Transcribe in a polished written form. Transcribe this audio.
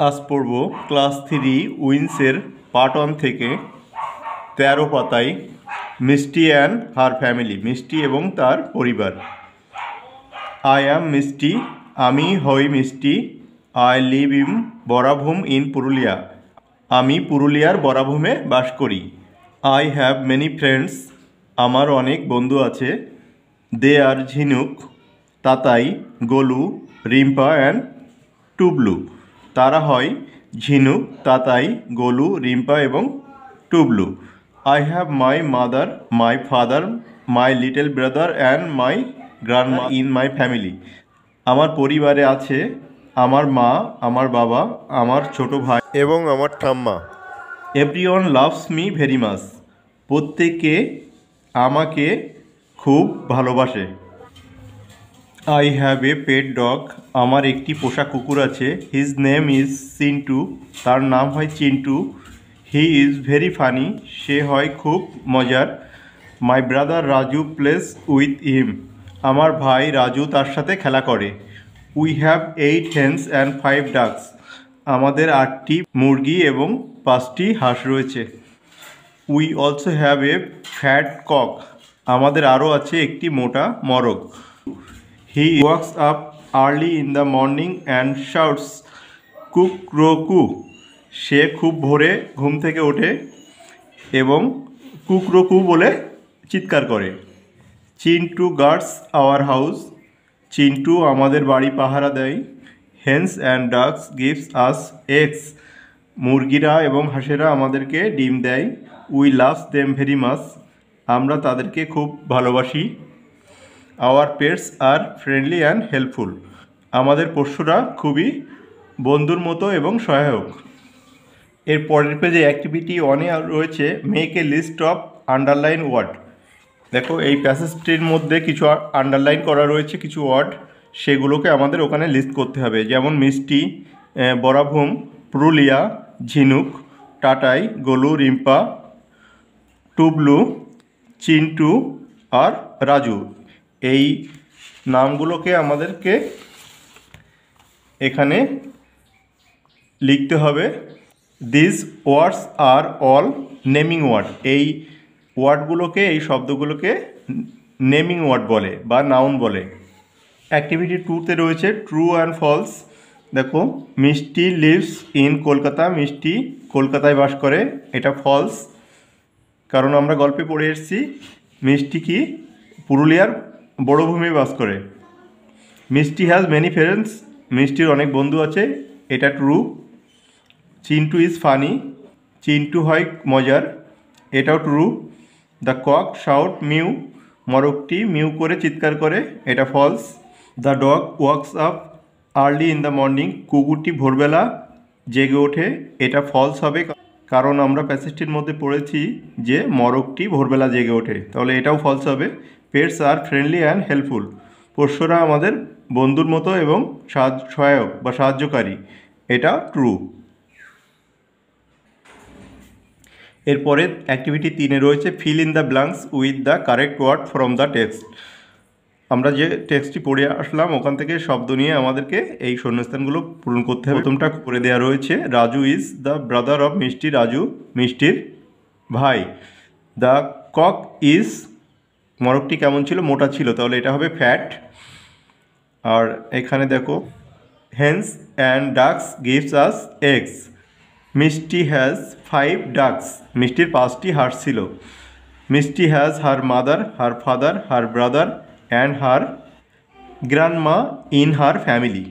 আজ পড়ব class 3 উইন্সের part 1 থেকে 13 পাতায় মিষ্টি অ্যান্ড হার ফ্যামিলি, মিষ্টি এবং তার পরিবার। আই অ্যাম মিষ্টি, আমি হই মিষ্টি। I live in Barabhum in Purulia, আমি পুরুলিয়ার বরাভূমে বাস করি। আই হ্যাভ মেনি ফ্রেন্ডস, আমার অনেক বন্ধু আছে। দে আর ঝিনুক, তাতাই, গোলু, রিম্পা অ্যান্ড টুবলু। তারা হয় ঝিনুক, তাতাই, গোলু, রিম্পা এবং Tublu. I have my mother, my father, my little brother and my grandma in my family. আমার পরিবারে আছে আমার মা, আমার বাবা, আমার ছোট ভাই এবং আমার ঠাম্মা। Everyone loves me very much, প্রত্যেকে আমাকে খুব ভালোবাসে। I have a pet dog, আমার একটি পোষা কুকুর আছে। হিজ নেম ইজ চিন্টু, তার নাম হয় Chintu. He is very funny, সে হয় খুব মজার। My brother Raju plays with him, আমার ভাই রাজু তার সাথে খেলা করে। We have 8 hens and 5 ducks, আমাদের 8টি মুরগি এবং 5টি হাঁস রয়েছে। We also have a fat cock, আমাদের আরও আছে একটি মোটা মরগ। He wakes up early in the morning and shouts কুকরোকু, সে খুব ভোরে ঘুম থেকে ওঠে এবং কুকরোকু বলে চিৎকার করে। Chintu guards our house, Chintu আমাদের বাড়ি পাহারা দেয়। Hens and ducks gives us eggs, মুরগিরা এবং হাঁসেরা আমাদেরকে ডিম দেয়। We loves them very much, আমরা তাদেরকে খুব ভালোবাসি। Our pets are friendly and helpful, আমাদের পশুরা খুবই বন্ধুর মতো এবং সহায়ক। এর পরের পেজে অ্যাক্টিভিটি 1-এ রয়েছে make a list of underline word. দেখো এই প্যাসেজটির মধ্যে কিছু আন্ডারলাইন করা রয়েছে কিছু ওয়ার্ড, সেগুলোকে আমাদের ওখানে লিস্ট করতে হবে। যেমন মিষ্টি, বরাভূম, পুরুলিয়া, ঝিনুক, টাটাই, গোলু, রিম্পা, টুবলু, চিন্টু আর রাজু। এই নামগুলোকে আমাদেরকে এখানে লিখতে হবে। This words are all naming word, এই ওয়ার্ডগুলোকে, এই শব্দগুলোকে নেমিং ওয়ার্ড বলে বা নাউন বলে। অ্যাক্টিভিটি 2-তে রয়েছে ট্রু অ্যান্ড ফলস। দেখো মিষ্টি লিভস ইন কলকাতা, মিষ্টি কলকাতায় বাস করে, এটা ফলস, কারণ আমরা গল্পে পড়ে এসেছি মিষ্টি কি পুরুলিয়ার বড়ভূমি বাস করে। মিষ্টি হ্যাজ মেনি ফ্রেন্ডস, মিষ্টির অনেক বন্ধু আছে, এটা true. Chintu is funny, Chintu হয় মজার, এটাও true. The cock shout mew, মরকটি মিউ করে চিৎকার করে, এটা false. The dog wakes up early in the morning, কুকুরটি ভোরবেলা জেগে ওঠে, এটা ফলস হবে, কারণ আমরা প্যাসেজটির মধ্যে পড়েছি যে মরকটি ভোরবেলা জেগে ওঠে, তাহলে এটাও ফলস হবে। Pets are friendly and helpful, পোষ্যরা আমাদের বন্ধুর মতো এবং সহায়ক বা সাহায্যকারী, এটা ট্রু। এরপরে অ্যাক্টিভিটি 3-এ রয়েছে fill in the blanks with the correct word from the text. আমরা যে টেক্সটটি পড়ে আসলাম ওখান থেকে শব্দ নিয়ে আমাদেরকে এই শূন্যস্থানগুলো পূরণ করতে হবে। প্রথমটা করে দেওয়া রয়েছে Raju is the brother of মিষ্টি, রাজু মিষ্টির ভাই। দ্য কক ইজ, মরকটি কেমন ছিল, মোটা ছিল, তাহলে এটা হবে ফ্যাট। আর এখানে দেখো hens and ducks gives us eggs, Mishti has 5 ducks, মিষ্টির 5টি হাঁস ছিল। Mishti has her mother, her father, her brother and her grandma in her family,